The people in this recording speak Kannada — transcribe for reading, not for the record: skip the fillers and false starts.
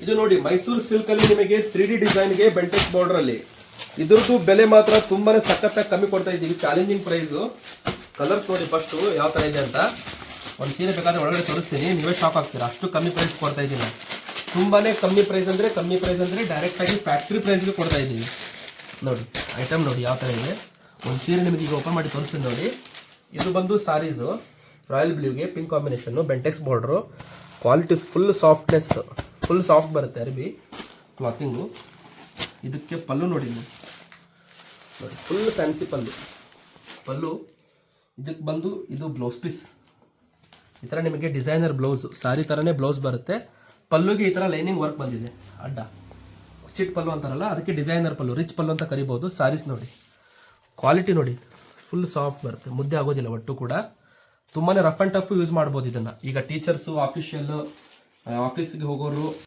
ಇದು ನೋಡಿ ಮೈಸೂರು ಸಿಲ್ಕ್ ಅಲ್ಲಿ ನಿಮಗೆ 3D ಡಿಸೈನ್ಗೆ ಬೆಂಟೆಕ್ಸ್ ಬಾರ್ಡರ್ ಅಲ್ಲಿ ಇದ್ರದ್ದು ಬೆಲೆ ಮಾತ್ರ ತುಂಬಾನೇ ಸಖತ್ತಾಗಿ ಕಮ್ಮಿ ಕೊಡ್ತಾ ಇದ್ದೀವಿ. Challenging price. ಕಲರ್ಸ್ ನೋಡಿ ಫಸ್ಟ್ ಯಾವ ತರ ಇದೆ ಅಂತ. ಒಂದು ಸೀರೆ ಬೇಕಾದ್ರೆ ಒಳಗಡೆ ತೋರಿಸ್ತೀನಿ, ನೀವೇ ಶಾಕ್ ಆಗ್ತೀರಾ, ಅಷ್ಟು ಕಮ್ಮಿ ಪ್ರೈಸ್ ಕೊಡ್ತಾ ಇದ್ದೀನಿ. ತುಂಬಾನೇ ಕಮ್ಮಿ ಪ್ರೈಸ್ ಅಂದ್ರೆ ಡೈರೆಕ್ಟ್ ಆಗಿ ಫ್ಯಾಕ್ಟ್ರಿ ಪ್ರೈಸ್ಗೆ ಕೊಡ್ತಾ ಇದ್ದೀವಿ. ನೋಡಿ ಐಟಮ್ ನೋಡಿ ಯಾವ ತರ ಇದೆ. ಒಂದು ಸೀರೆ ನಿಮಗೆ ಈಗ ಓಪನ್ ಮಾಡಿ ತೋರಿಸ್ತೀನಿ ನೋಡಿ. ಇದು ಬಂದು ಸಾರೀಸು ರಾಯಲ್ ಬ್ಲೂಗೆ pink combination, Bentex border, quality full softness, full soft ಬರುತ್ತೆ ಅರಿಬಿ ಕ್ಲಾತಿಂಗು. ಇದಕ್ಕೆ ಪಲ್ಲು ನೋಡಿ ಫುಲ್ ಫ್ಯಾನ್ಸಿ ಪಲ್ಲು. ಇದಕ್ಕೆ ಬಂದು ಇದು ಬ್ಲೌಸ್ ಪೀಸ್. ಈ ಥರ ನಿಮಗೆ ಡಿಸೈನರ್ ಬ್ಲೌಸ್, ಸಾರಿ ಥರನೇ ಬ್ಲೌಸ್ ಬರುತ್ತೆ. ಪಲ್ಲುಗೆ ಈ ಥರ ಲೈನಿಂಗ್ ವರ್ಕ್ ಬಂದಿದೆ, ಅಡ್ಡ ಚಿಟ್ ಪಲ್ಲು ಅಂತಾರಲ್ಲ ಅದಕ್ಕೆ ಡಿಸೈನರ್ ಪಲ್ಲು, ರಿಚ್ ಪಲ್ಲು ಅಂತ ಕರಿಬೋದು. ಸಾರೀಸ್ ನೋಡಿ ಕ್ವಾಲಿಟಿ ನೋಡಿ ಫುಲ್ ಸಾಫ್ಟ್ ಬರುತ್ತೆ, ಮುದ್ದೆ ಆಗೋದಿಲ್ಲ ಒಟ್ಟು ಕೂಡ. ತುಂಬಾ ರಫ್ ಆ್ಯಂಡ್ ಟಫ್ ಯೂಸ್ ಮಾಡ್ಬೋದು ಇದನ್ನು. ಈಗ ಟೀಚರ್ಸು, ಆಫೀಷಿಯಲ್, ಆಫೀಸ್ಗೆ ಹೋಗೋರು